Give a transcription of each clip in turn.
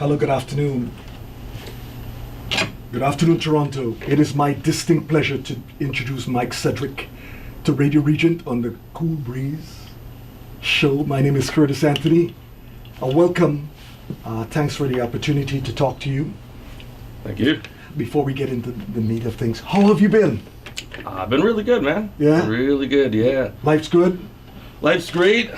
Hello, good afternoon. Good afternoon, Toronto. It is my distinct pleasure to introduce Mike Sedgewick to Radioregent on the Koolbreeze show. My name is Curtis Anthony. Welcome. Thanks for the opportunity to talk to you. Thank you. Before we get into the meat of things, how have you been? I've been really good, man. Yeah? Really good, yeah. Life's good? Life's great.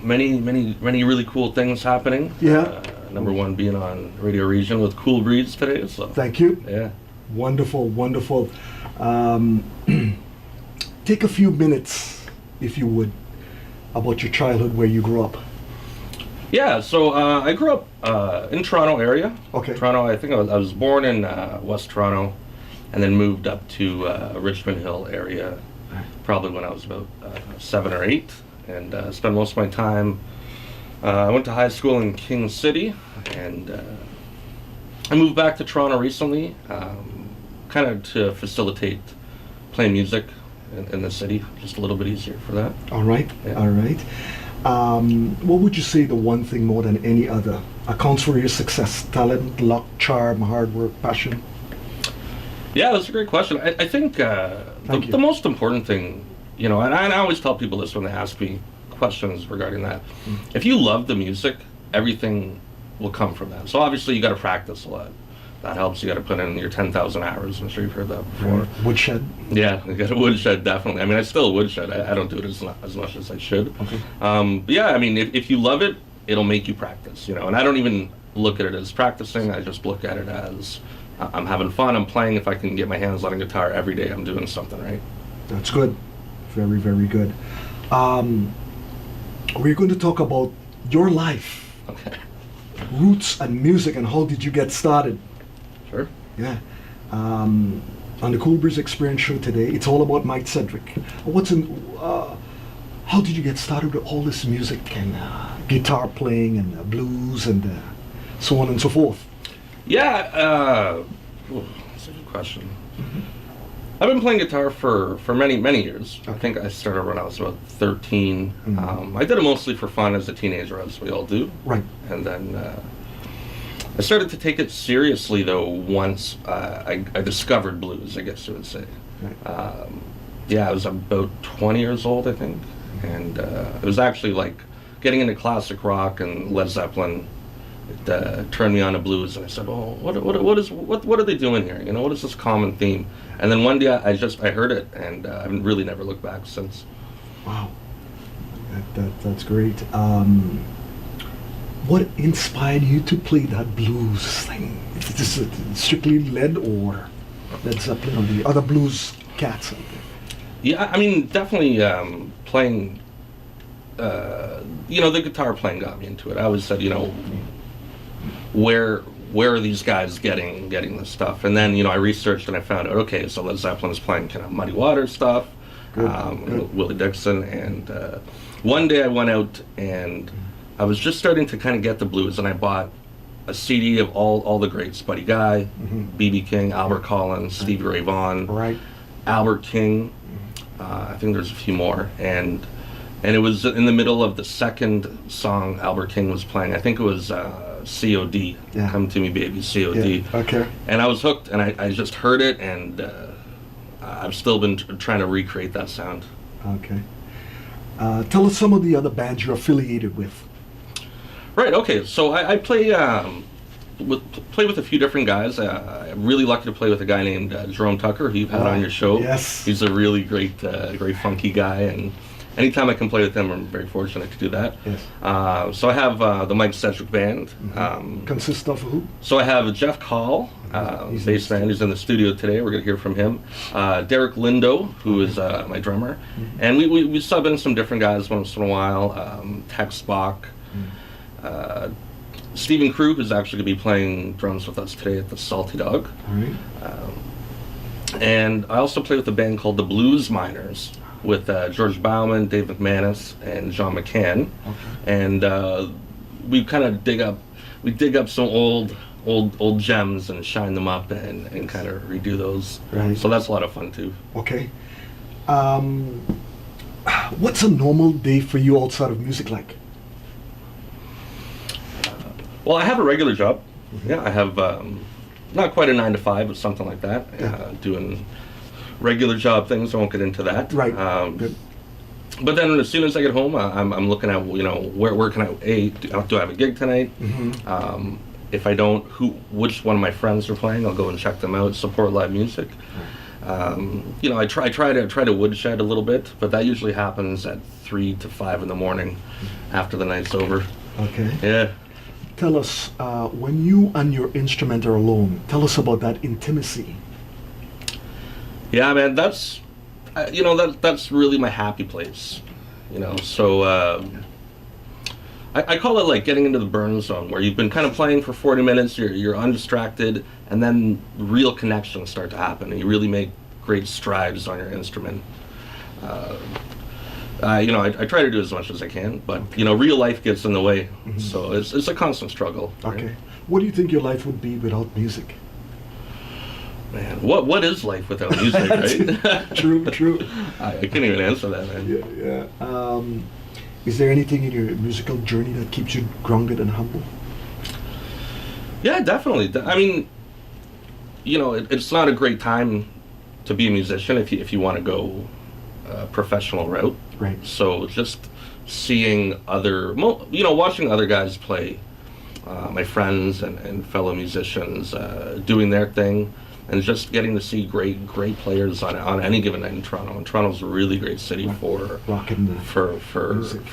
Many really cool things happening. Yeah. Number one being on Radioregent with Koolbreeze today. So Thank you. yeah. Wonderful, wonderful. Take a few minutes, if you would, about your childhood, where you grew up. Yeah, so I grew up in Toronto area. Okay. Toronto, I think I was born in West Toronto and then moved up to Richmond Hill area probably when I was about 7 or 8 and spent most of my time. I went to high school in King City and I moved back to Toronto recently kind of to facilitate playing music in the city, just a little bit easier for that. All right, Yeah. all right. What would you say the one thing more than any other accounts for your success? Talent, luck, charm, hard work, passion? Yeah, that's a great question. I think the most important thing, you know, and I always tell people this when they ask me questions regarding that. If you love the music, everything will come from that. So obviously you got to practice a lot. That helps. You got to put in your 10,000 hours. I'm sure you've heard that before. Woodshed? Yeah, you got a woodshed, definitely. I mean, I still woodshed. I don't do it as much as I should. Okay. But yeah, I mean, if you love it, it'll make you practice, you know. And I don't even look at it as practicing. I just look at it as I'm having fun. I'm playing. If I can get my hands on a guitar every day, I'm doing something right. That's good. Very, very good. We're going to talk about your life, Okay. roots and music, and how did you get started? Sure. Yeah. On the Koolbreeze Experience show today, it's all about Mike Sedgewick. How did you get started with all this music and guitar playing and blues and so on and so forth? Yeah. That's a good question. I've been playing guitar for many years. I think I started when I was about 13. I did it mostly for fun as a teenager, as we all do. Right. And then I started to take it seriously, though, once I discovered blues, I guess you would say. Right. Yeah, I was about 20 years old, I think. And it was actually like getting into classic rock and Led Zeppelin. It turned me on to blues, and I said, "Oh, what are they doing here? You know, what is this common theme?" And then one day I heard it, and I've really never looked back since. Wow. That's great. What inspired you to play that blues thing? Is this strictly Led or Led Zeppelin or the other blues cats out there? Yeah, I mean, definitely playing. You know, the guitar playing got me into it. I always said, you know, where are these guys getting this stuff? And then, you know, I researched and I found out, okay, so Led Zeppelin is playing kind of Muddy Waters stuff, Good. Willie Dixon, and one day I went out and I was just starting to kind of get the blues, and I bought a CD of all the greats: Buddy Guy, B.B. King, Albert Collins, Stevie Ray Vaughan, Right. Albert King. I think there's a few more, and it was in the middle of the second song Albert King was playing. I think it was COD, Yeah. Come to Me Baby, COD. Yeah. Okay. And I was hooked, and I just heard it, and I've still been trying to recreate that sound. Okay. Tell us some of the other bands you're affiliated with. Right, okay, so I play with a few different guys. I'm really lucky to play with a guy named Jerome Tucker, who you've had on your show. Yes. He's a really great funky guy, and anytime I can play with him, I'm very fortunate to do that. Yes. So I have the Mike Sedgewick Band. Consist of who? So I have Jeff Call, bass man, who's in the studio today. We're going to hear from him. Derek Lindo, who is my drummer. And we sub in some different guys once in a while. Tex Bach. Stephen Krug, who's actually going to be playing drums with us today at the Salty Dog. All right. And I also play with a band called the Blues Miners with George Bauman, Dave McManus, and John McCann. Okay. And we kind of dig up some old gems and shine them up and kind of redo those. Right. So that's a lot of fun too. Okay. What's a normal day for you outside of music like? Well, I have a regular job. Yeah, I have not quite a 9 to 5, but something like that. Doing regular job things. I won't get into that. Right. Good. But then as soon as I get home, I'm looking at, where can I, do I have a gig tonight? Mm-hmm. If I don't, which one of my friends are playing, I'll go and check them out, support live music. I try to woodshed a little bit, but that usually happens at 3 to 5 in the morning after the night's over. Okay. Yeah. Tell us, when you and your instrument are alone, tell us about that intimacy. Yeah, man, that's really my happy place. So I call it like getting into the burn zone, where you've been kind of playing for 40 minutes, you're undistracted, and then real connections start to happen, and you really make great strides on your instrument. I try to do as much as I can, but real life gets in the way, so it's a constant struggle. Okay. Right? What do you think your life would be without music? Man, what is life without music, right? True. I can't even answer that, man. Yeah. Is there anything in your musical journey that keeps you grounded and humble? Yeah, definitely. I mean, it's not a great time to be a musician if you want to go a professional route. Right. So just seeing watching other guys play, my friends and fellow musicians doing their thing, and just getting to see great players on any given night in Toronto. And Toronto's a really great city for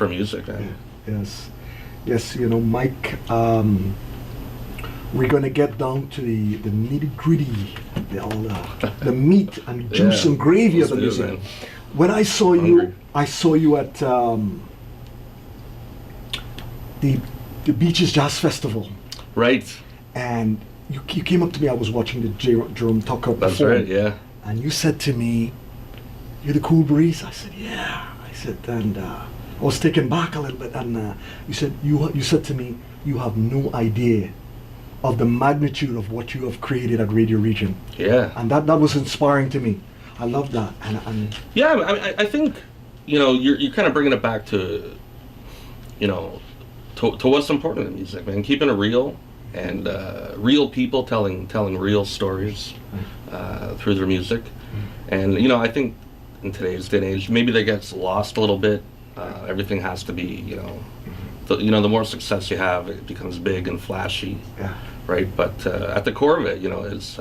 music. Man. Yeah. Yes. Mike. We're gonna get down to the nitty gritty, the meat and juice and gravy of the music. When I saw you at the Beaches Jazz Festival. Right. And you came up to me. I was watching the Jerome Tucker perform. That's right. Yeah. And you said to me, "You're the Koolbreeze." I said, "Yeah." I said, and I was taken back a little bit. And you said to me, "You have no idea of the magnitude of what you have created at Radioregent." Yeah. And that was inspiring to me. I love that. And yeah, I think you're kind of bringing it back to to what's important in music, man. Keeping it real, and real people telling real stories through their music. And I think in today's day and age, maybe that gets lost a little bit. Everything has to be the more success you have, it becomes big and flashy. Yeah. Right. But at the core of it, it's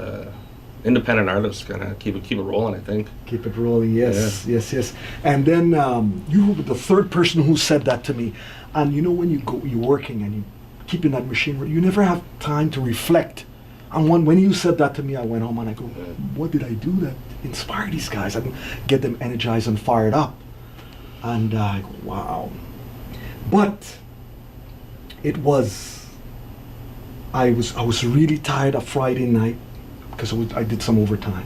independent artists gonna keep it rolling. I think. Keep it rolling. Yes. Yeah. Yes. And then you were the third person who said that to me. And when you're working and you keeping that machine, you never have time to reflect. And when you said that to me, I went home and I go, what did I do that inspired these guys and get them energized and fired up? And I go, wow. But I was really tired of Friday night because I did some overtime.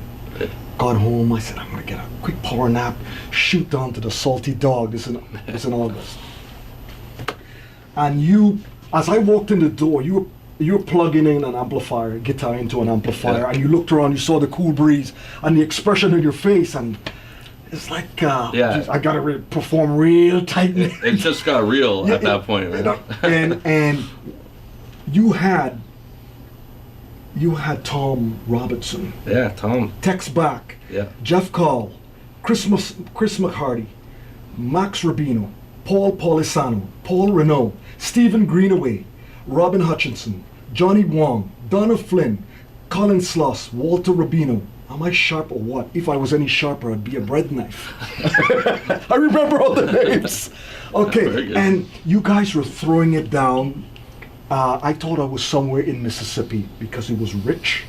Got home, I said, I'm gonna get a quick power nap, shoot down to the Salty Dog. This in August. And as I walked in the door, you were plugging in an amplifier, guitar into an amplifier, and you looked around, you saw the Koolbreeze and the expression in your face, and it's like, I gotta perform real tight. It just got real at that point, man. And you had Tom Robertson. Yeah, Tom. Tex Back. Yeah. Jeff Call, Chris McHardy, Max Rubino, Paul Polisano, Paul Renault, Stephen Greenaway, Robin Hutchinson, Johnny Wong, Donna Flynn, Colin Sloss, Walter Rubino. Am I sharp or what? If I was any sharper, I'd be a bread knife. I remember all the names. Okay, and you guys were throwing it down. I thought I was somewhere in Mississippi because it was rich,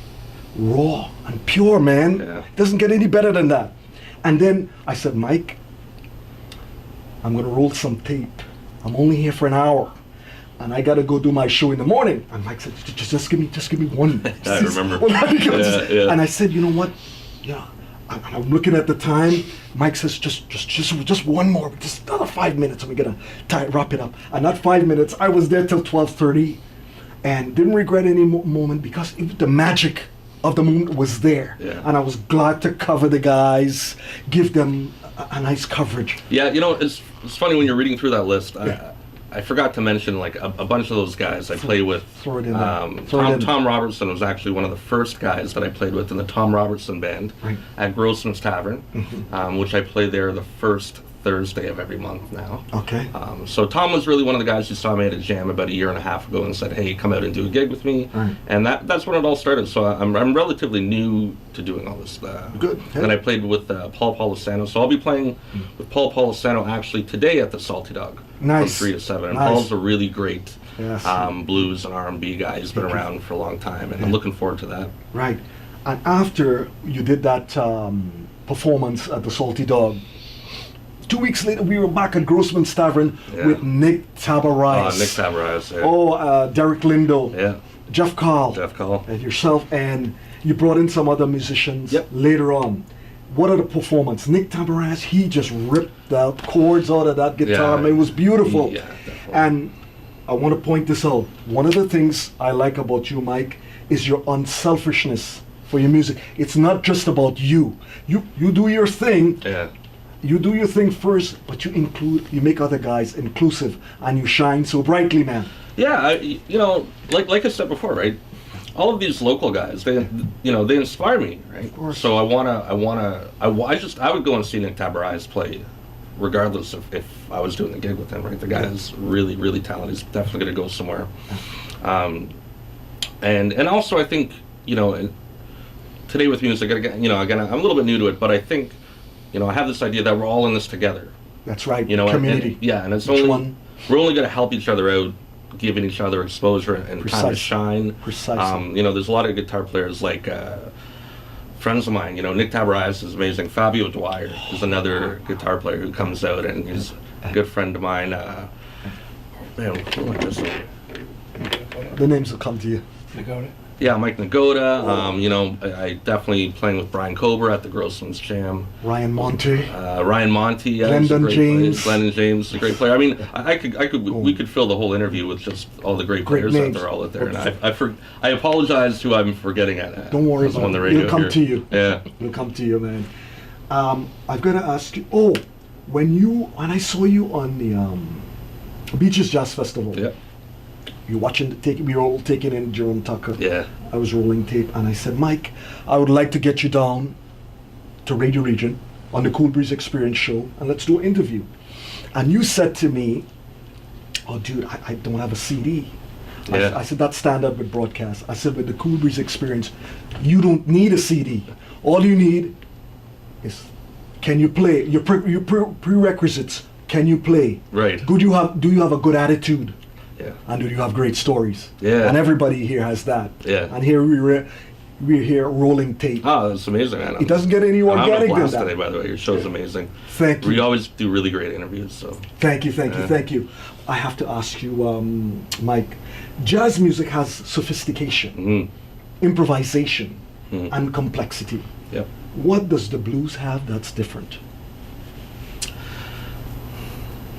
raw, and pure, man. Yeah. Doesn't get any better than that. And then I said, Mike, I'm gonna roll some tape. I'm only here for an hour, and I gotta go do my show in the morning. And Mike said, just give me one. I remember. And I said, you know what? Yeah. I'm looking at the time. Mike says, just one more, just another 5 minutes, and we're gonna wrap it up. And not 5 minutes. I was there till 12:30, and didn't regret any moment because the magic of the moment was there. Yeah. And I was glad to cover the guys, give them a nice coverage. Yeah, it's funny when you're reading through that list. Yeah. I forgot to mention like a bunch of those guys I played with. Throw it in there. Tom Robertson was actually one of the first guys that I played with in the Tom Robertson band at Grossman's Tavern, which I play there the first Thursday of every month now. Okay. So Tom was really one of the guys who saw me at a jam about a year and a half ago and said, "Hey, come out and do a gig with me." Right. And that's when it all started. So I'm relatively new to doing all this. Good. And I played with Paul Polisano. So I'll be playing with Paul Polisano actually today at the Salty Dog from 3 to 7. And Paul's a really great blues and R&B guy. He's been around for a long time, and I'm looking forward to that. Right. And after you did that performance at the Salty Dog, 2 weeks later, we were back at Grossman's Tavern with Nick Tabarais. Nick Tabarais, yeah. Derek Lindo. Yeah. Jeff Carl. And yourself. And you brought in some other musicians later on. What are the performance? Nick Tabarais, he just ripped out chords out of that guitar. Yeah. It was beautiful. Yeah, definitely. And I want to point this out. One of the things I like about you, Mike, is your unselfishness for your music. It's not just about you. You do your thing. Yeah. You do your thing first, but you make other guys inclusive, and you shine so brightly, man. Yeah, like I said before, right? All of these local guys, they inspire me, right? Of course. So I would go and see Nick Tabarais play, regardless of if I was doing the gig with him, right? The guy is really, really talented. He's definitely going to go somewhere. And also I think, today with music, again, I'm a little bit new to it, but I think, I have this idea that we're all in this together. That's right. Community. And it's we're only going to help each other out, giving each other exposure and time to shine. Precisely. There's a lot of guitar players like friends of mine. Nick Tabarais is amazing. Fabio Dwyer is another guitar player who comes out, and he's a good friend of mine. Man, who am I missing? The names will come to you. Yeah, Mike Nagoda. I definitely playing with Brian Cobra at the Grossman's Jam. Ryan Monte. Glendon James. Glendon James is a great player. I mean, we could fill the whole interview with just all the great players that are all out there. And I apologize who I'm forgetting at. Don't worry about it. It'll come to you. Yeah. It'll come to you, man. I've got to ask you. Oh, when I saw you on the Beaches Jazz Festival. Yeah. You're watching we were all taking in Jerome Tucker. Yeah. I was rolling tape, and I said, Mike, I would like to get you down to Radioregent on the Koolbreeze Experience show, and let's do an interview. And you said to me, oh, dude, I don't have a CD. Yeah. I said, that's standard with broadcast. I said, with the Koolbreeze Experience, you don't need a CD. All you need is, can you play? Your prerequisites, can you play? Right. Do you have a good attitude? Yeah. And do you have great stories? Yeah. And everybody here has that. Yeah. And here we're here rolling tape. Oh, that's amazing, man. It doesn't get any organic than that. Today, by the way. Your show's amazing. Thank you. We always do really great interviews. So. Thank you. I have to ask you, Mike. Jazz music has sophistication, improvisation, and complexity. Yep. What does the blues have that's different?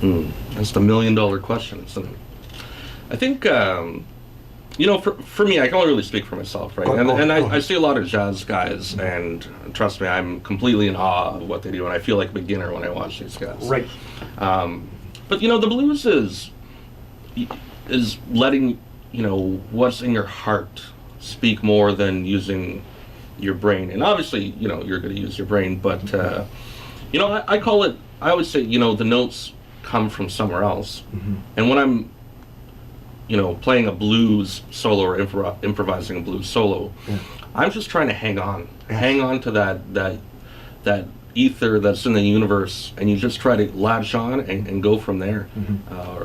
That's the $1 million question, isn't it? I think, for me, I can only really speak for myself, right? I see a lot of jazz guys, and trust me, I'm completely in awe of what they do, and I feel like a beginner when I watch these guys. Right. But the blues is letting what's in your heart speak more than using your brain. And obviously, you're going to use your brain, but I call it. I always say, the notes come from somewhere else, and when I'm playing a blues solo or improvising a blues solo, I'm just trying to hang on to that ether that's in the universe, and you just try to latch on and go from there,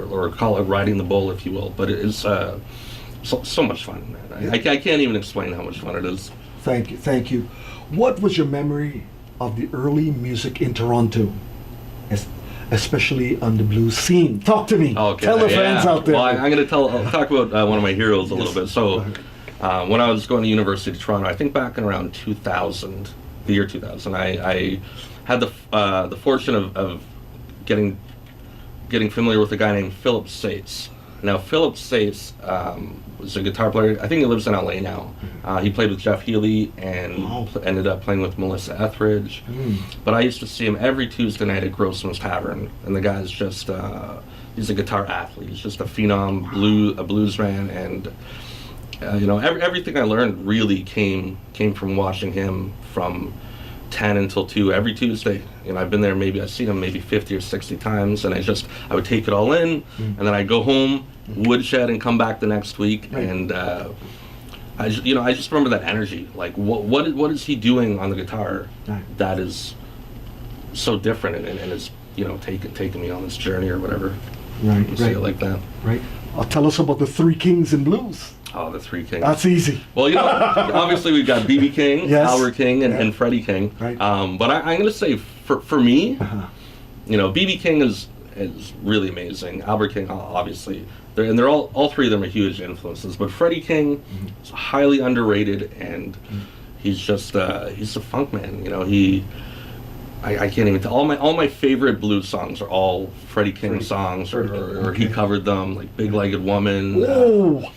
or call it riding the bull, if you will. But it's so much fun, man. I can't even explain how much fun it is. Thank you. What was your memory of the early music in Toronto? Especially on the blues scene. Talk to me. Okay. Tell the fans out there. Well, I'm going to talk about one of my heroes a little bit. So, when I was going to University of Toronto, I think back in around 2000, the year 2000, I had the fortune of getting familiar with a guy named Philip Sates. Now, Philip Sates was a guitar player. I think he lives in LA now. He played with Jeff Healey and ended up playing with Melissa Etheridge. But I used to see him every Tuesday night at Grossman's Tavern, and the guy's just he's a guitar athlete. He's just a phenom, a blues man, and everything I learned really came from watching him from 10 until 2 every Tuesday. I've been there, I've seen him maybe 50 or 60 times, and I would take it all in, and then I'd go home, woodshed, and come back the next week, and I just remember that energy. Like, what is he doing on the guitar that is so different, and is taking me on this journey or whatever. Right, you see it like that. Right. Tell us about the Three Kings in blues. Oh, the Three Kings. That's easy. Well, obviously we've got B.B. King, yes. Albert King, and Freddie King. Right. But I'm going to say for me, B.B. King is really amazing. Albert King, obviously, they're all three of them are huge influences. But Freddie King is highly underrated, and he's just he's a funk man. I can't even tell. All my favorite blues songs are all Freddie King songs, or he covered them, like Big Legged Woman. Whoa.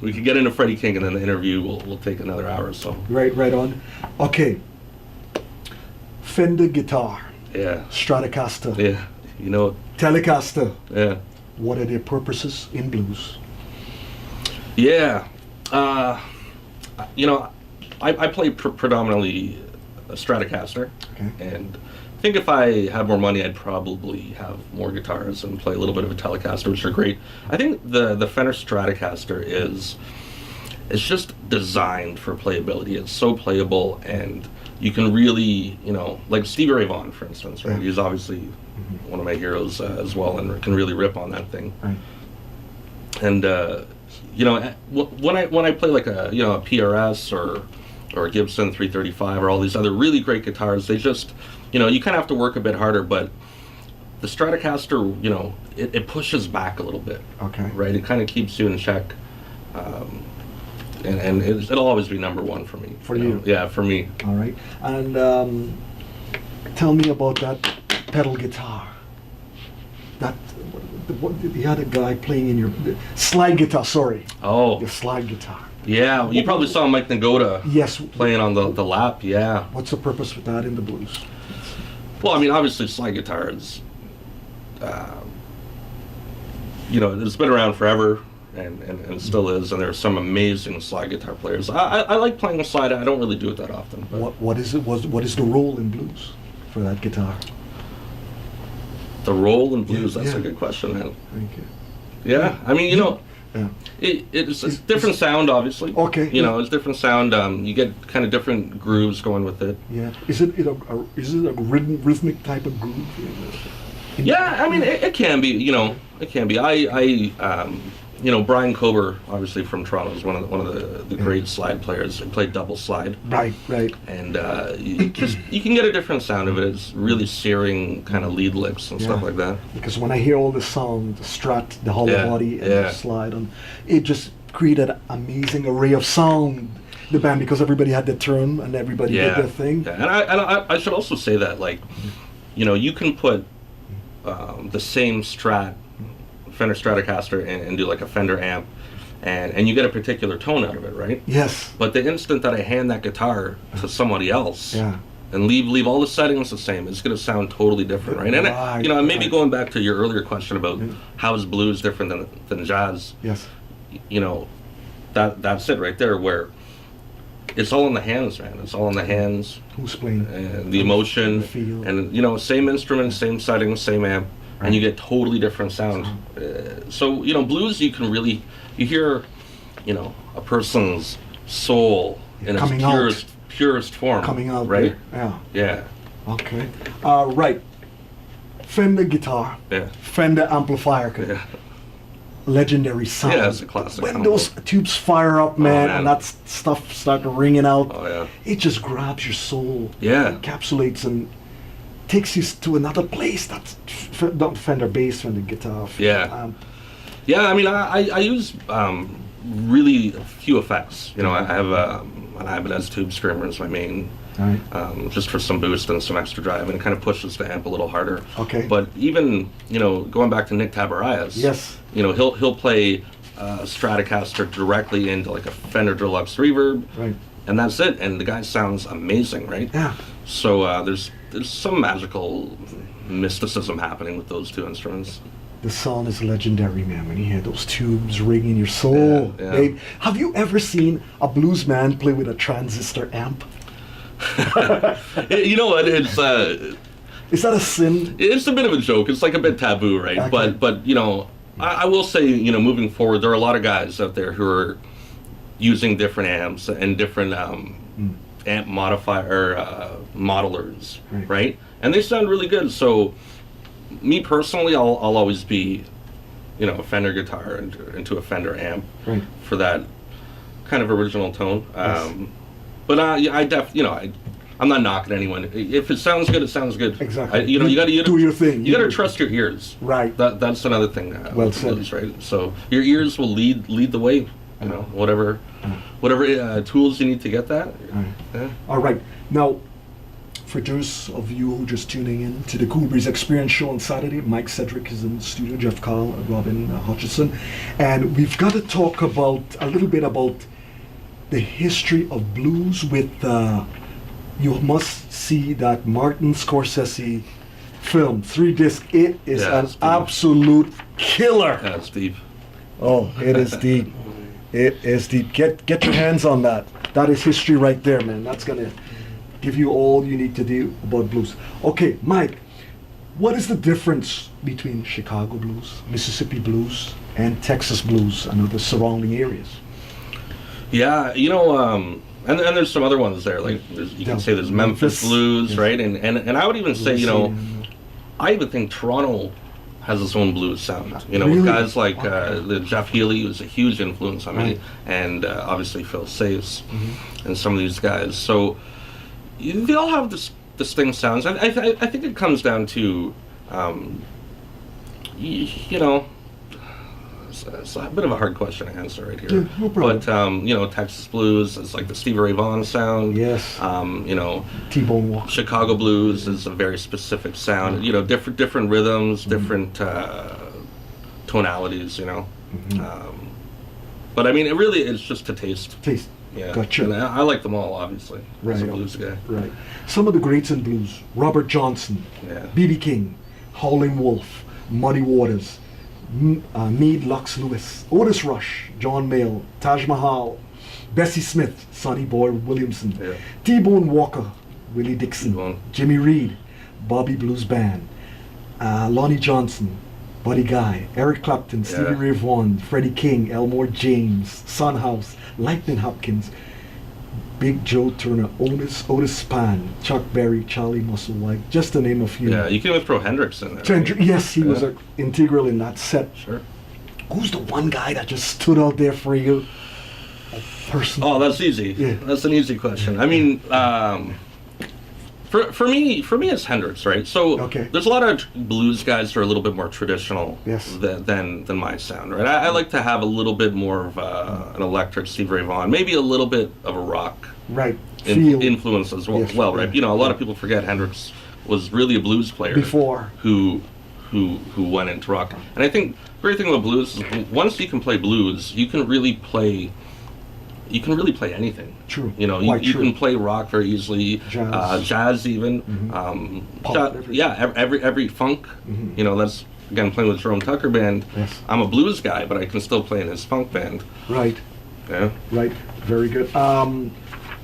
We could get into Freddie King, and then the interview will take another hour or so. Right on. Okay. Fender guitar. Yeah. Stratocaster. Yeah. Telecaster. Yeah. What are their purposes in blues? Yeah. I play predominantly a Stratocaster, and I think if I had more money, I'd probably have more guitars and play a little bit of a Telecaster, which are great. I think the Fender Stratocaster it's just designed for playability. It's so playable, and you can really, like Stevie Ray Vaughan, for instance, right? He's obviously one of my heroes as well, and can really rip on that thing. Right. And when I play like a PRS or a Gibson 335 or all these other really great guitars, they just, you kind of have to work a bit harder, but the Stratocaster, it pushes back a little bit. Okay. Right? It kind of keeps you in check. And it'll always be number one for me. For you? Yeah, for me. All right. And tell me about that pedal guitar. You had a guy playing in your slide guitar, sorry. Oh. Your slide guitar. Yeah, you probably saw Mike Nagoda playing on the lap, yeah. What's the purpose with that in the blues? Well, I mean, obviously slide guitar is, it's been around forever and still is, and there's some amazing slide guitar players. I like playing a slide. I don't really do it that often. What is it? What is the role in blues for that guitar? The role in blues? That's a good question, man. Thank you. Yeah, I mean, it's a different sound, obviously. Okay. It's different sound. You get kind of different grooves going with it. Yeah. Is it a rhythmic type of groove? Yeah, I mean, it can be. It can be. Brian Kober, obviously from Toronto, is one of the great slide players. He played double slide. Right. And you can get a different sound of it. It's really searing kind of lead licks and stuff like that. Because when I hear all the sound, the Strat, the hollow body, and the slide, it just created an amazing array of sound. The band, because everybody had their turn and everybody did their thing. Yeah. And I should also say that, like, you can put the same Strat, Fender Stratocaster, and do like a Fender amp, and you get a particular tone out of it, right? Yes. But the instant that I hand that guitar to somebody else, and leave all the settings the same, it's going to sound totally different, right? And maybe going back to your earlier question about how is blues different than jazz. Yes. That's it right there, where it's all in the hands, man. It's all in the hands. Who's playing? And the emotion, the feel. And same instrument, same settings, same amp. And you get totally different sound. So blues, you can really, you hear, a person's soul in its purest form. Coming out, right? There. Yeah. Okay. Right. Fender guitar. Yeah. Fender amplifier. Yeah. Legendary sound. Yeah, it's a classic. When those tubes fire up, man, and that stuff starts ringing out, it just grabs your soul. Yeah. Encapsulates and takes you to another place. That's Fender bass, Fender guitar. Yeah. I mean, I use really few effects. I have an Ibanez tube screamer as my main, just for some boost and some extra drive, and it kind of pushes the amp a little harder. Okay. But even going back to Nick Tabarayas, yes, he'll play Stratocaster directly into like a Fender Deluxe reverb, right, and that's it. And the guy sounds amazing, right? Yeah. So there's some magical mysticism happening with those two instruments. The sound is legendary, man. When you hear those tubes ringing in your soul, Yeah, yeah. babe. Have you ever seen a blues man play with a transistor amp? You know what? Is that a sin? It's a bit of a joke. It's like a bit taboo, right? Okay. But you know, I will say, you know, moving forward, there are a lot of guys out there who are using different amps and different amp modifier modelers, right? And they sound really good. So, me personally, I'll always be, you know, a Fender guitar into a Fender amp for that kind of original tone. Yes. But I'm not knocking anyone. If it sounds good, it sounds good. Exactly. You gotta do your thing. You gotta trust your ears. Right. That's another thing. Well with said. blues, right? So your ears will lead the way. You know, whatever tools you need to get that. Yeah. All right. Now, for those of you who are just tuning in to the Koolbreeze Experience show on Saturday, Mike Sedgewick is in the studio, Jeff Carl, Robin Hutchison, and we've got to talk about a little bit about the history of blues with you must see that Martin Scorsese film, 3-disc. It is an absolute killer. Yeah, it's deep. Oh, it is deep. It is deep. Get your hands on that. That is history right there, man. That's gonna give you all you need to do about blues. Okay, Mike, what is the difference between Chicago blues, Mississippi blues, and Texas blues and other surrounding areas? Yeah, you know, and there's some other ones there. Like you can say there's Memphis blues, yes. right? And I would even say, you know, I even think Toronto has its own blues sound. You know, Really? with guys like the Jeff Healey, who's a huge influence on me, and obviously Phil Sace, and some of these guys. So they all have distinct sounds. I think it comes down to, you know, it's a bit of a hard question to answer right here. Yeah, no problem. But you know, Texas blues is like the Stevie Ray Vaughan sound. Yes. You know, T-Bone Walker. Chicago blues is a very specific sound. You know, different rhythms, different tonalities. You know, but I mean, it really is just a taste. Taste. Yeah, Gotcha. And I like them all, obviously. As a blues guy. Right. Some of the greats in blues: Robert Johnson, Yeah. B.B. King, Howlin' Wolf, Muddy Waters, Meade Lux Lewis, Otis Rush, John Mayall, Taj Mahal, Bessie Smith, Sonny Boy Williamson, Yeah. T-Bone Walker, Willie Dixon, T-Bone. Jimmy Reed, Bobby Blues Band, Lonnie Johnson, Buddy Guy, Eric Clapton, Stevie Ray Vaughan, Freddie King, Elmore James, Son House, Lightning Hopkins, Big Joe Turner, Otis Spann, Chuck Berry, Charlie Musselwhite, just to name a few. Yeah, you can even throw Hendrix in there. Right? Yes, he was integral in that set. Sure. Who's the one guy that just stood out there for you? A person. Oh, that's easy. Yeah. That's an easy question. I mean, for me, it's Hendrix, right? So there's a lot of blues guys that are a little bit more traditional than my sound, right? I like to have a little bit more of an electric Stevie Ray Vaughan, maybe a little bit of a rock influence as well, right? You know, a lot of people forget Hendrix was really a blues player before who went into rock. And I think the great thing about blues is once you can play blues, you can really play anything. True. You know, you can play rock very easily, jazz even. Pop, every funk. You know, that's again playing with Jerome Tucker band. Yes. I'm a blues guy, but I can still play in his funk band. Right. Yeah. Right. Very good.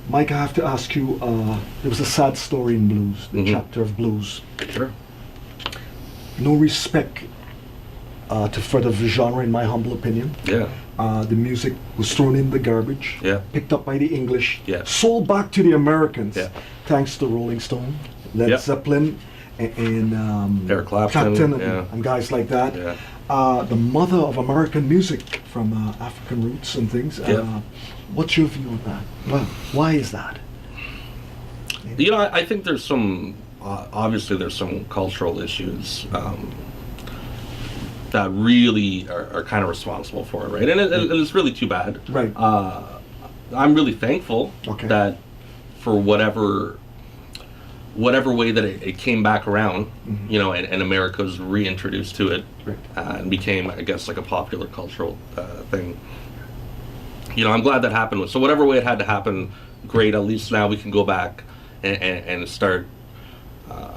Mike, I have to ask you. There was a sad story in blues, the chapter of blues. Sure. No respect to further the genre, in my humble opinion. Yeah. The music was thrown in the garbage, picked up by the English, sold back to the Americans, thanks to Rolling Stone, Led Zeppelin, and Eric Clapton, and guys like that. Yeah. The mother of American music from African roots and things. What's your view on that? Well, why is that? You know, I think there's some, obviously there's some cultural issues that really are kind of responsible for it, right? And it's really too bad. Right. I'm really thankful that for whatever way that it came back around, you know, and America was reintroduced to it, and became, I guess, like a popular cultural thing. You know, I'm glad that happened. So whatever way it had to happen, great. At least now we can go back and start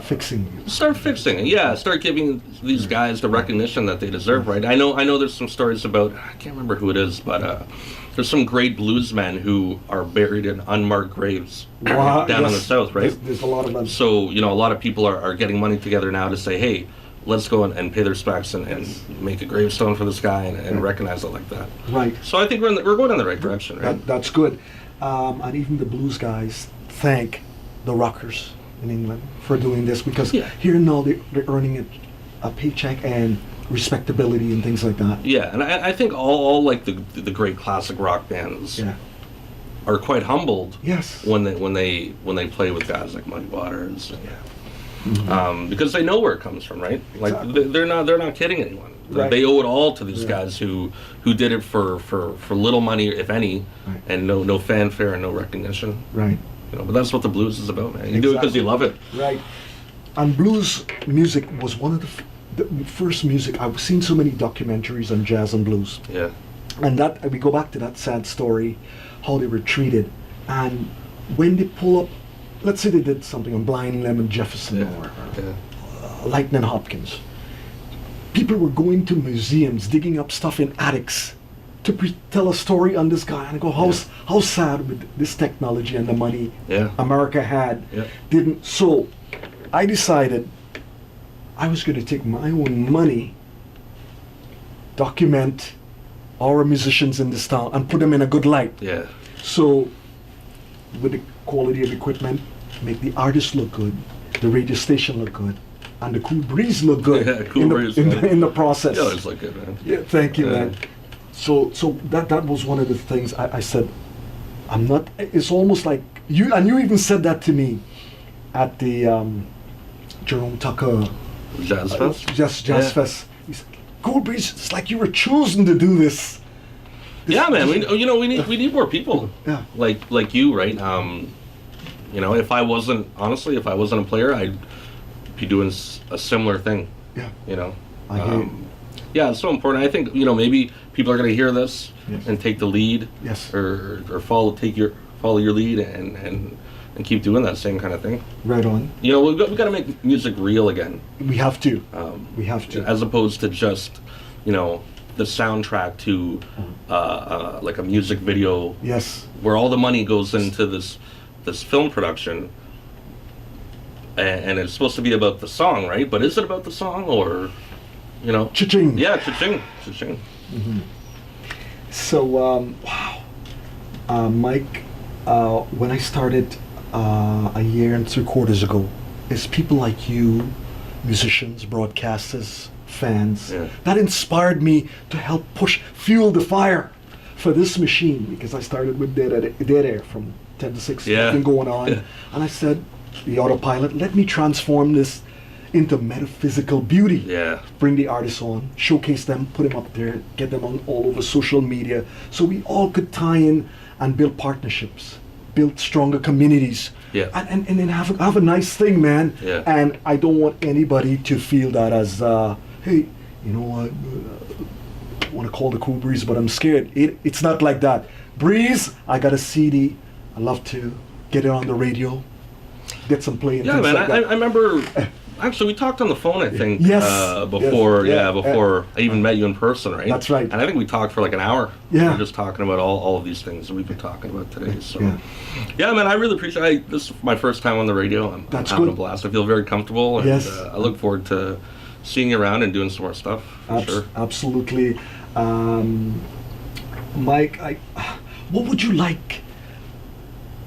Fixing. fixing. Yeah, start giving these guys the recognition that they deserve. Right. I know. There's some stories about, I can't remember who it is, but there's some great bluesmen who are buried in unmarked graves Wow, down yes. on the south. Right. There's a lot of them. So a lot of people are getting money together now to say, hey, let's go and pay their respects and make a gravestone for this guy and recognize it like that. Right. So I think we're going in the right direction, right? That's good. And even the blues guys thank the rockers in England for doing this, because here now they're earning a paycheck and respectability and things like that. Yeah, and I think all like the great classic rock bands are quite humbled. Yes. When they play with guys like Muddy Waters. Because they know where it comes from, right? Like Exactly. they're not kidding anyone. Right. They owe it all to these guys who did it for little money, if any, and no fanfare and no recognition. Right. But that's what the blues is about, man. You do it because you love it. Right. And blues music was one of the first music. I've seen so many documentaries on jazz and blues. Yeah. And that we go back to that sad story, how they were treated, and when they pull up, let's say they did something on Blind Lemon Jefferson or Lightning Hopkins. People were going to museums, digging up stuff in attics to tell a story on this guy, and I go, how sad with this technology and the money America had didn't. So I decided I was going to take my own money, document our musicians in this town, and put them in a good light. Yeah. So with the quality of equipment, make the artist look good, the radio station look good, and the Koolbreeze look good in the process. Yeah, it's look good, man. Yeah, thank you, man. So that was one of the things I said. I'm not. It's almost like you, and you even said that to me at the Jerome Tucker Jazz Fest. Jazz Fest. He said, Koolbreeze, it's like you were chosen to do this. Yeah, man. We need more people. Yeah. Like you, right? If I wasn't a player, I'd be doing a similar thing. Yeah. I hear you. Yeah, it's so important. I think maybe people are going to hear this and take the lead. Yes. Or follow your lead and keep doing that same kind of thing. Right on. We've got to make music real again. We have to. We have to. As opposed to just the soundtrack to like a music video. Yes. Where all the money goes into this film production. And it's supposed to be about the song, right? But is it about the song or? Cha-ching. Yeah, cha-ching. Cha-ching. Mm-hmm. So, Mike, when I started a year and 3/4 ago, it's people like you, musicians, broadcasters, fans, that inspired me to help fuel the fire for this machine, because I started with Dead Air from 10 to 6, been going on, and I said, the autopilot, let me transform this into metaphysical beauty. Yeah. Bring the artists on, showcase them, put them up there, get them on all over social media, so we all could tie in and build partnerships, build stronger communities, and then have a nice thing, man. Yeah. And I don't want anybody to feel that as, hey, I want to call the Koolbreeze, but I'm scared. It's not like that. Breeze, I got a CD. I love to get it on the radio, get some play and yeah, things man. like that. I remember. Actually, we talked on the phone, I think, Yes. before Yes. Before I even met you in person, right? That's right. And I think we talked for like an hour. Yeah. We were just talking about all of these things that we've been talking about today. So, Yeah. man, I really appreciate this is my first time on the radio. I'm having a blast. I feel very comfortable, and Yes. I look forward to seeing you around and doing some more stuff. For sure. Absolutely. Mike, what would you like?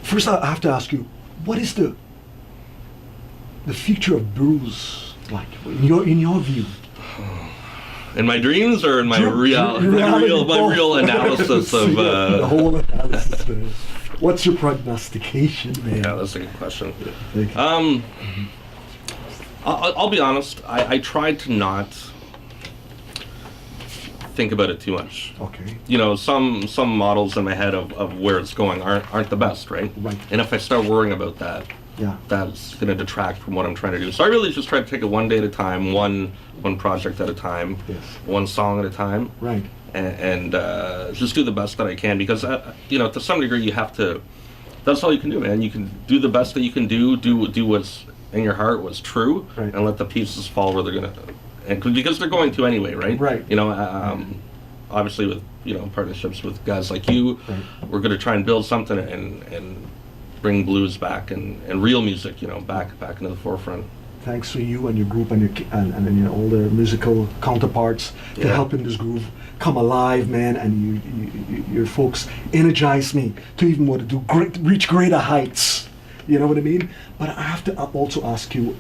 First, I have to ask you, what is the future of blues like in your view? In my dreams or in my real analysis of the whole analysis, man. What's your prognostication, man? Yeah, that's a good question. Thank you. I'll be honest. I tried to not think about it too much. Okay. Some models in my head of where it's going aren't the best, right? Right. And if I start worrying about that, that's going to detract from what I'm trying to do. So I really just try to take it one day at a time, one project at a time, one song at a time, Right. and just do the best that I can, because to some degree you have to that's all you can do, man. You can do the best that you can do what's in your heart, what's true, Right. and let the pieces fall where they're gonna, and because they're going to anyway, right? Right. You know, obviously with partnerships with guys like you, Right. we're gonna try and build something and bring blues back and real music, back into the forefront. Thanks to you and your group and and all the musical counterparts to Yeah. helping this groove come alive, man. And your folks energize me to even want to reach greater heights. You know what I mean? But I have to also ask you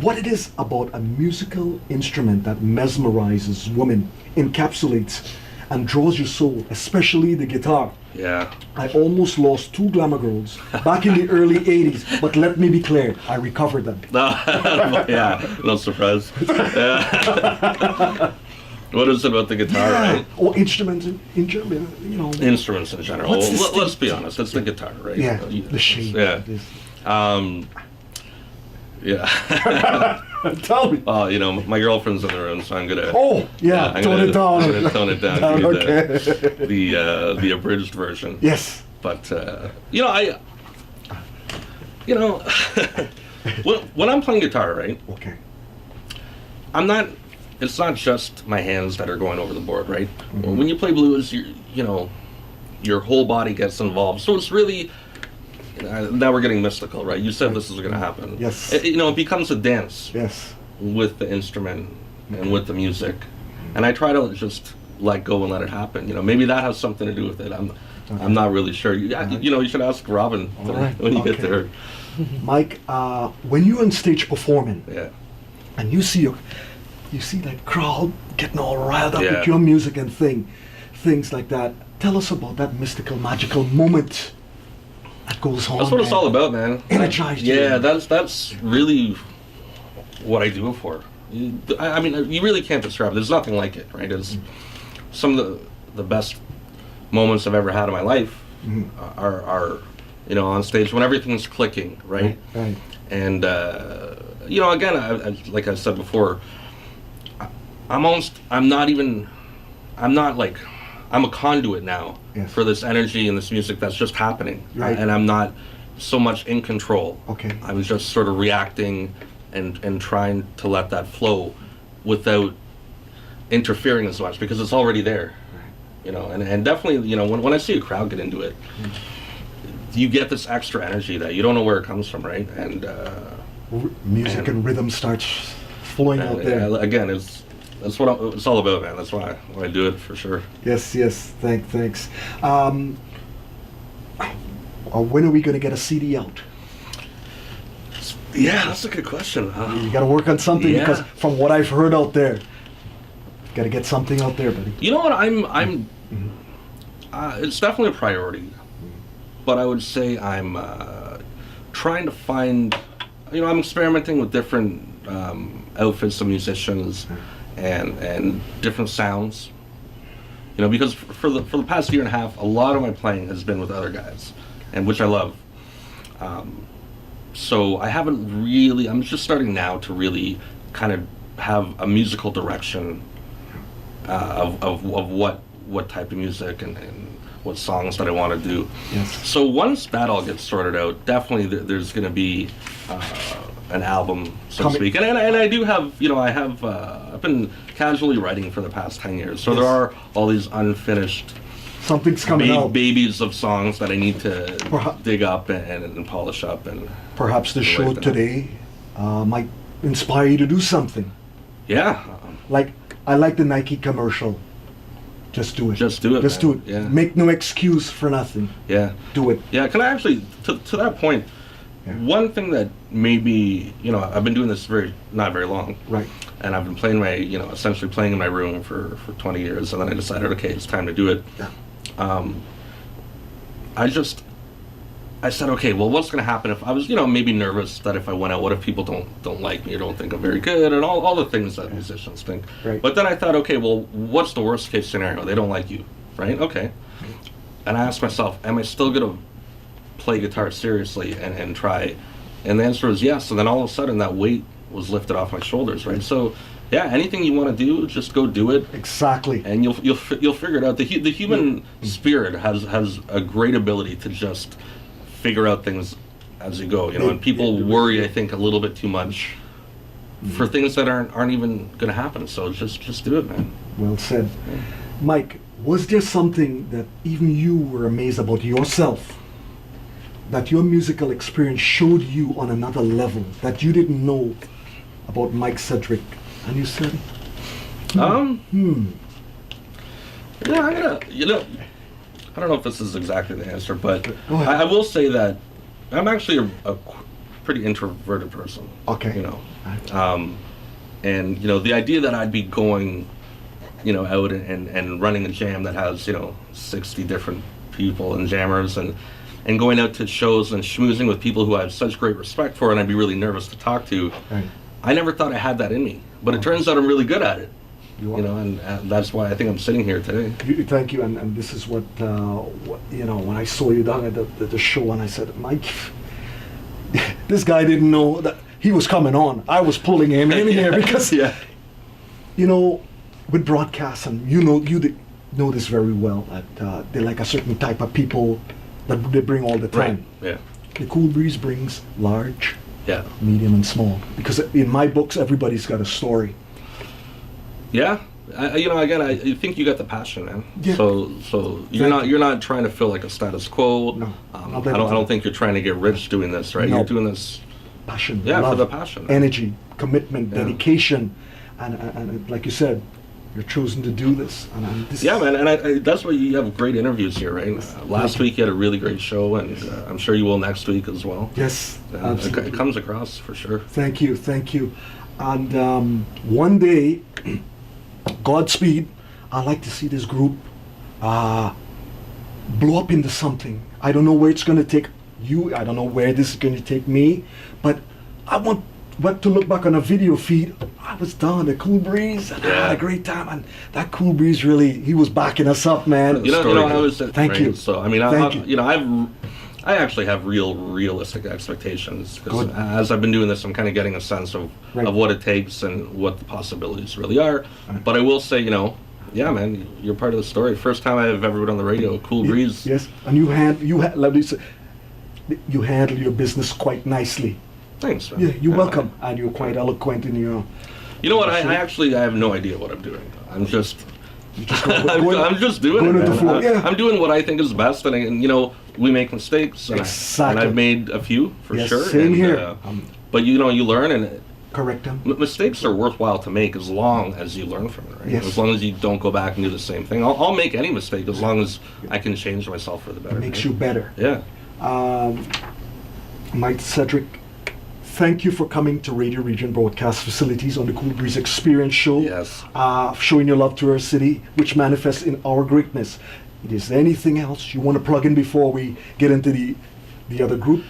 what it is about a musical instrument that mesmerizes women, encapsulates, and draws your soul, especially the guitar. Yeah. I almost lost 2 glamour girls back in the early 80s, but let me be clear, I recovered them. No, yeah, no surprise. Yeah. What is it about the guitar, right? Or instruments in German, Instruments in general. What's Well, the let's be honest, it's the guitar, right? Yeah, the shape. Yeah. Yeah. Tell me. My girlfriend's in the room, so I'm gonna. Oh, yeah, I'm tone it down. I'm gonna tone it down. Down, Give okay. you the abridged version. Yes. But when I'm playing guitar, right? Okay. It's not just my hands that are going over the board, right? Mm-hmm. When you play blues, your whole body gets involved. So it's really. Now we're getting mystical, right? You said this is going to happen. Yes. It becomes a dance. Yes. With the instrument and with the music, and I try to just let go and let it happen. Maybe that has something to do with it. I'm not really sure. You should ask Robin when you get there. Mike, when you're on stage performing, Yeah. and you see that crowd getting all riled up Yeah. with your music and things like that. Tell us about that mystical, magical moment that goes on. That's what it's man. all about, man. Energized you. Yeah, that's really what I do it for. I mean, you really can't describe it. There's nothing like it, right? It's some of the best moments I've ever had in my life are on stage when everything's clicking, right? Right. And again, like I said before, I'm a conduit now Yes. for this energy and this music that's just happening. Right. And I'm not so much in control. Okay. I was just sort of reacting and trying to let that flow without interfering as much because it's already there. And definitely, when I see a crowd get into it, you get this extra energy that you don't know where it comes from, right? And Music and rhythm starts flowing out there. Again, that's what it's all about, man. That's why I do it for sure. Yes. Thanks. When are we going to get a CD out? Yeah, that's a good question. You got to work on something Yeah. because from what I've heard out there, got to get something out there, buddy. You know what? I'm. It's definitely a priority, but I would say I'm trying to find. I'm experimenting with different outfits of musicians and different sounds. Because for the past year and a half, a lot of my playing has been with other guys, and which I love. So I haven't really. I'm just starting now to really kind of have a musical direction of what type of music and what songs that I want to do. Yes. So once that all gets sorted out, definitely there's going to be an album, so to speak. And I do have, I've been casually writing for the past 10 years. So there are all these unfinished Something's coming out. babies of songs that I need to dig up and polish up. And Perhaps the show like that. today might inspire you to do something. Yeah. Like, I like the Nike commercial. Just do it. Just do it, Just man. do it. Yeah. Make no excuse for nothing. Yeah. Do it. Yeah, can I actually, to that point, Yeah. one thing that maybe, I've been doing this not very long. Right. And I've been playing essentially playing in my room for 20 years, and then I decided, okay, it's time to do it. Yeah. I said, okay, well, what's going to happen if I was, maybe nervous that if I went out, what if people don't like me or don't think I'm very good, and all the things that musicians think. Right. But then I thought, okay, well, what's the worst case scenario? They don't like you, right? Okay. And I asked myself, am I still going to play guitar seriously and try? And the answer was yes. And then all of a sudden, that weight was lifted off my shoulders, right? So, yeah, anything you want to do, just go do it. Exactly. And you'll figure it out. The human spirit has a great ability to just figure out things as you go, you know. And people worry, I think, a little bit too much for things that aren't even going to happen. So just do it, man. Well said. Mike, was there something that even you were amazed about yourself, that your musical experience showed you on another level that you didn't know about Mike Sedgewick? And you said, yeah, I don't know if this is exactly the answer, but I will say that I'm actually a pretty introverted person. Okay. You know, and you know, the idea that I'd be going, you know, out and running a jam that has, you know, 60 different people and jammers and going out to shows and schmoozing with people who I have such great respect for and I'd be really nervous to talk to. Right. I never thought I had that in me, but it turns out I'm really good at it. You know, and that's why I think I'm sitting here today. Thank you, and this is what you know, when I saw you down at the show, and I said, Mike, this guy didn't know that he was coming on. I was pulling him in here because, yeah. You know, with broadcasts, and you know this very well, that they're like a certain type of people that they bring all the time. Right. Yeah. The Koolbreeze brings large, yeah, medium, and small. Because in my books, everybody's got a story. Yeah, you know, again, I think you got the passion, man. Yeah. So you're not trying to feel like a status quo. No. I don't think you're trying to get rich doing this, right? No. You're doing this. Passion. Yeah, love, for the passion. Energy, commitment, Yeah. dedication, and like you said, you're chosen to do this. And this Yeah, man, and I that's why you have great interviews here, right? Last week you had a really great show, and I'm sure you will next week as well. Yes, And absolutely. it comes across for sure. Thank you. And one day, Godspeed, I'd like to see this group blow up into something. I don't know where it's going to take you. I don't know where this is going to take me. But I want to look back on a video feed. I was down at Koolbreeze, and I had a great time. And that Koolbreeze really, he was backing us up, man. You know, I was Thank you. So I mean, I actually have realistic expectations because as I've been doing this, I'm kind of getting a sense of what it takes and what the possibilities really are. But I will say, you know, yeah, man, you're part of the story. First time I've ever been on the radio, Koolbreeze. Yes, and you handle your business quite nicely. Thanks, man. Yeah, you're welcome, and you're quite eloquent in your. You know what? I have no idea what I'm doing. I'm just I'm just doing going it, with the flow, man. yeah. I'm doing what I think is best, and you know, we make mistakes, and, Exactly. and I've made a few for Yes, sure. same and, here. But you know, you learn, and Correct them. mistakes are worthwhile to make as long as you learn from it, right? Yes. As long as you don't go back and do the same thing. I'll make any mistake as long as I can change myself for the better. It makes right? you better. Yeah. Mike Sedgewick, thank you for coming to Radioregent Broadcast Facilities on the Koolbreeze Experience Show. Yes. Showing your love to our city, which manifests in our greatness. Is there anything else you want to plug in before we get into the other group?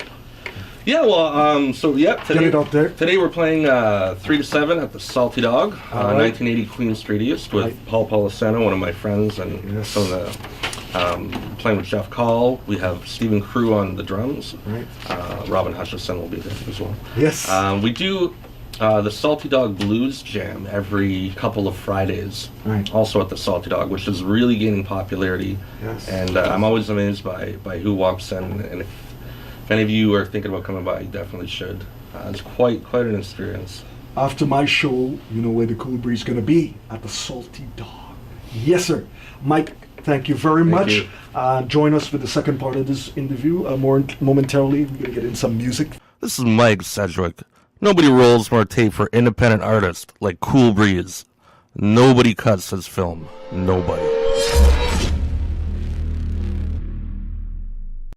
Yeah, well, today, Get it out there. Today we're playing 3 to 7 at the Salty Dog, All right. 1980 Queen Street East with Paul Polisano, one of my friends, and Yes. some of the, playing with Jeff Call. We have Stephen Crew on the drums. Right. Robin Hutchison will be there as well. Yes. We do the Salty Dog Blues Jam every couple of Fridays, Right. also at the Salty Dog, which is really gaining popularity. Yes. And I'm always amazed by who walks in, and if any of you are thinking about coming by, you definitely should. It's quite an experience. After my show, you know where the Koolbreeze is going to be, at the Salty Dog. Yes, sir. Mike, thank you very much. you. Join us for the second part of this interview. More momentarily, we're going to get in some music. This is Mike Sedgewick. Nobody rolls more tape for independent artists like Koolbreeze. Nobody cuts his film. Nobody.